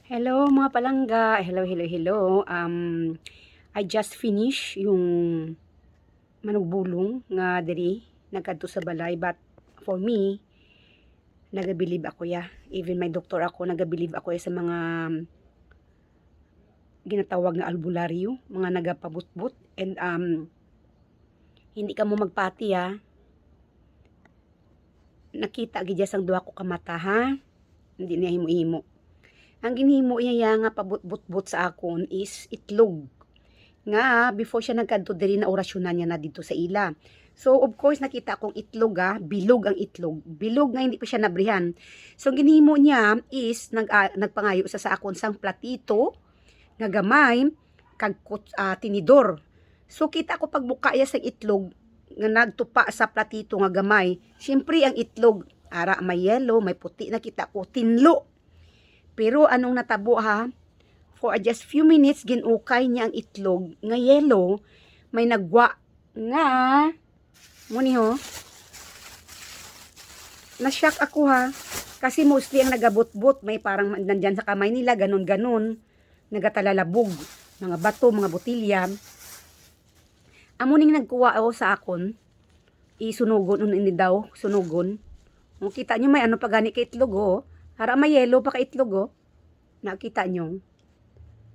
Hello mga palangga. Hello, hello, hello. I just finish yung manugbulong nga diri nagkadto sa balay, but for me nagabilib ako ya. Even my doctor ako nagabilib ako ya sa mga ginatawag na albularyo, mga nagapabutbut, and hindi ka mo magpati ya. Nakita gid sang duha ko ka mata ha. Hindi niya himo-himo. Ang ginhimo niya nga pabutbut sa akon is itlog. Nga before siya nagkadto diri na orasyonan niya na dito sa ila. So of course nakita akong itlog bilog ang itlog. Bilog nga hindi pa siya nabrihan. So ginhimo niya is nagpangayo sa akon sang platito nga gamay kag tinidor. So kita ko pagbuka ya sa itlog nga nagtupa sa platito nga gamay. Siyempre ang itlog ara may yellow, may puti, nakita ko tinlo. Pero anong natabo ha? For just few minutes, ginukay niya ang itlog nga yellow, may nagwa nga, muni ho, na-shock ako ha, kasi mostly ang nagabot-bot, may parang nandyan sa kamay nila, ganun-ganun, nagatalalabog, mga bato, mga botilya. Amuning nagkuha ako sa akon, isunugon, ini daw, sunugon. Kita nyo may ano pa gani ka itlog oh, hara may yellow pa ka itlog oh, nakita nyo.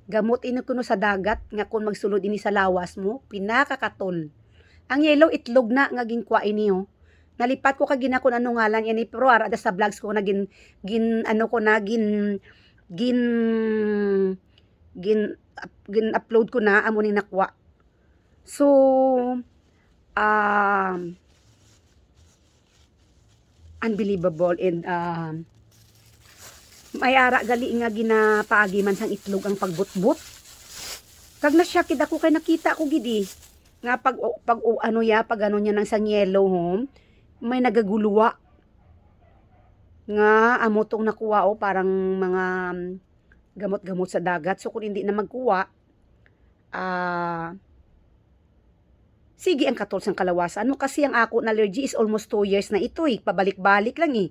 Gamot ini kuno sa dagat nga kung magsulod ini sa lawas mo, pinakakatol. Ang yellow itlog na nga ginkwa ini oh. Nalipat ko kag ginakon ano ngalan ini pero ara sa vlogs ko na gin upload ko na amo ni nakwa. So unbelievable and may ara gali nga ginapaagi man sang itlog ang pagbutbut. Kag nasyakid ako kay nakita ko gidi nga pag ano niya nang sang yellow home, may nagaguluwa nga amo tong nakuha o parang mga gamot-gamot sa dagat. So kung hindi na magkuha, sige ang katol sang kalawasan mo kasi ang ako na allergy is almost 2 years na ito pabalik-balik lang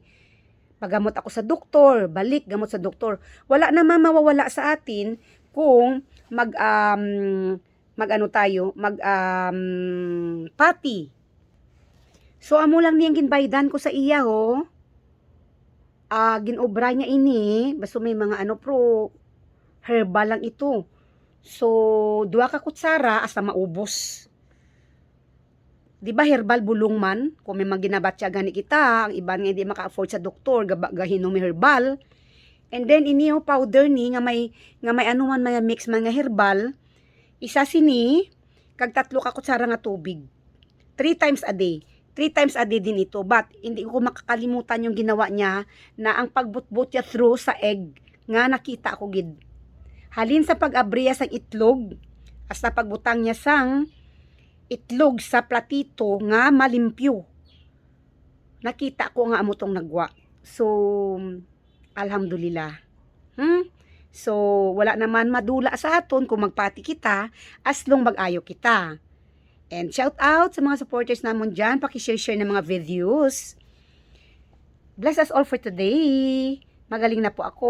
Pagamot ako sa doktor, balik gamot sa doktor. Wala naman mawawala sa atin kung pati. So amo lang niyang ginbaydan ko sa iya ho. Ginobra niya ini, basta may mga pro herbal lang ito. So 2 ka kutsara asa maubos. Di ba herbal bulong man, kung may maginabatya gani kita, ang iban nga hindi maka-afford sa doktor, gahinom may herbal. And then iniyo powder ni nga may ano man may mix man nga herbal, isa sini kag 3 ka kutsara nga tubig. 3 times a day. 3 times a day din ito, but hindi ko makakalimutan yung ginawa niya na ang pagbutbut niya through sa egg nga nakita ko gid. Halin sa pag-abriya sa itlog, hasta pagbutang niya sang itlog sa platito nga malimpyo. Nakita ko nga amo tong nagwa. So, alhamdulillah. So, wala naman madula sa aton kung magpati kita as long mag-ayo kita. And shout out sa mga supporters namon dyan. Pakishare-share ng mga videos. Bless us all for today. Magaling na po ako.